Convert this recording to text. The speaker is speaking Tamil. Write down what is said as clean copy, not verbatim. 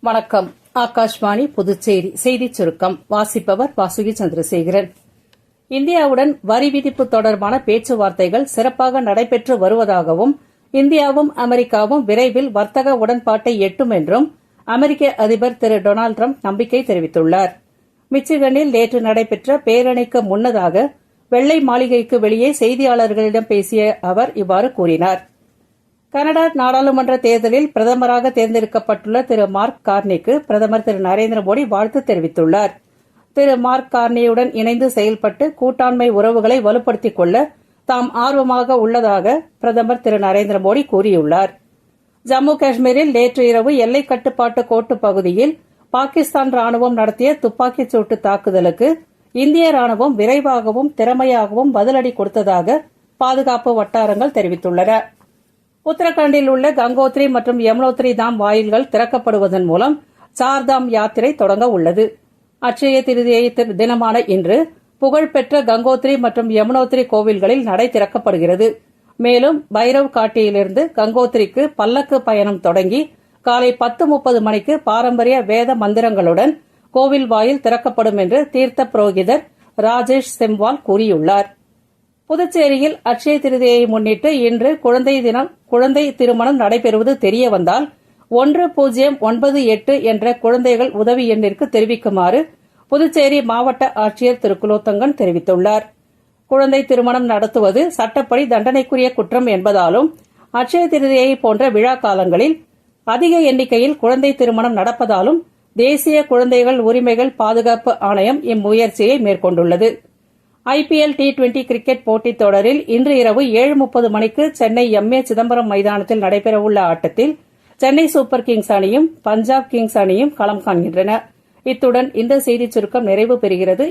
வணக்கம். ஆகாஷ்வாணி புதுச்சேரி செய்திச் சுருக்கம். வாசிப்பவர் வாசுகி சந்திரசேகரன். இந்தியாவுடன் வரி விதிப்பு தொடர்பான பேச்சுவார்த்தைகள் சிறப்பாக நடைபெற்று வருவதாகவும் இந்தியாவும் அமெரிக்காவும் விரைவில் வர்த்தக உடன்பாட்டை எட்டும் என்றும் அமெரிக்க அதிபர் திரு டொனால்டு டிரம்ப் நம்பிக்கை தெரிவித்துள்ளார். மிச்சிகனில் நேற்று நடைபெற்ற பேரணிக்கு முன்னதாக வெள்ளை மாளிகைக்கு வெளியே செய்தியாளர்களிடம் பேசிய அவர் இவ்வாறு கூறினார். கனடா நாடாளுமன்ற தேர்தலில் பிரதமராக தேர்ந்தெடுக்கப்பட்டுள்ள திரு மார்க் கார்னிக்கு பிரதமர் திரு நரேந்திர மோடி வாழ்த்து தெரிவித்துள்ளார். திரு மார்க் கார்னியுடன் இணைந்து செயல்பட்டு கூட்டாண்மை உறவுகளை வலுப்படுத்திக் கொள்ள தாம் ஆர்வமாக உள்ளதாக பிரதமர் திரு நரேந்திர மோடி கூறியுள்ளார். ஜம்மு காஷ்மீரில் நேற்று இரவு எல்லைக் கட்டுப்பாட்டு கோட்டு பகுதியில் பாகிஸ்தான் ராணுவம் நடத்திய துப்பாக்கிச் சூட்டு தாக்குதலுக்கு இந்திய ராணுவம் விரைவாகவும் திறமையாகவும் பதிலடி கொடுத்ததாக பாதுகாப்பு வட்டாரங்கள் தெரிவித்துள்ளன. உத்தரகாண்டில் உள்ள கங்கோத்ரி மற்றும் யமுனோத்ரி தாம் வாயில்கள் திறக்கப்படுவதன் மூலம் சார்தாம் யாத்திரை தொடங்க உள்ளது. அட்சய திருதியை தினமான இன்று புகழ்பெற்ற கங்கோத்ரி மற்றும் யமுனோத்ரி கோவில்களில் நடை திறக்கப்படுகிறது. மேலும் பைரவ் காட்டியிலிருந்து கங்கோத்ரிக்கு பல்லக்கு பயணம் தொடங்கி காலை 10:30 மணிக்கு பாரம்பரிய வேத மந்திரங்களுடன் கோவில் வாயில் திறக்கப்படும் என்று தீர்த்த புரோகிதர் ராஜேஷ் செம்வால் கூறியுள்ளார். புதுச்சேரியில் அட்சய திருதியை முன்னிட்டு இன்று குழந்தை திருமணம் நடைபெறுவது தெரியவந்தால் 1098 என்ற குழந்தைகள் உதவி எண்ணிற்கு தெரிவிக்குமாறு புதுச்சேரி மாவட்ட ஆட்சியர் திரு குலோத்தங்கன் தெரிவித்துள்ளார். குழந்தை திருமணம் நடத்துவது சட்டப்படி தண்டனைக்குரிய குற்றம் என்பதாலும் அட்சய திருதியை போன்ற விழா காலங்களில் அதிக எண்ணிக்கையில் குழந்தை திருமணம் நடப்பதாலும் தேசிய குழந்தைகள் உரிமைகள் பாதுகாப்பு ஆணையம் இம்முயற்சியை மேற்கொண்டுள்ளது. IPL T20 கிரிக்கெட் போட்டித் தொடரில் இன்று இரவு 7:30 மணிக்கு சென்னை எம்.ஏ. சிதம்பரம் மைதானத்தில் நடைபெறவுள்ள ஆட்டத்தில் சென்னை சூப்பர் கிங்ஸ் அணியும் பஞ்சாப் கிங்ஸ் அணியும் களம் காண்கின்றன. இத்துடன் இந்த செய்திச் சுருக்கம் நிறைவு பெறுகிறது.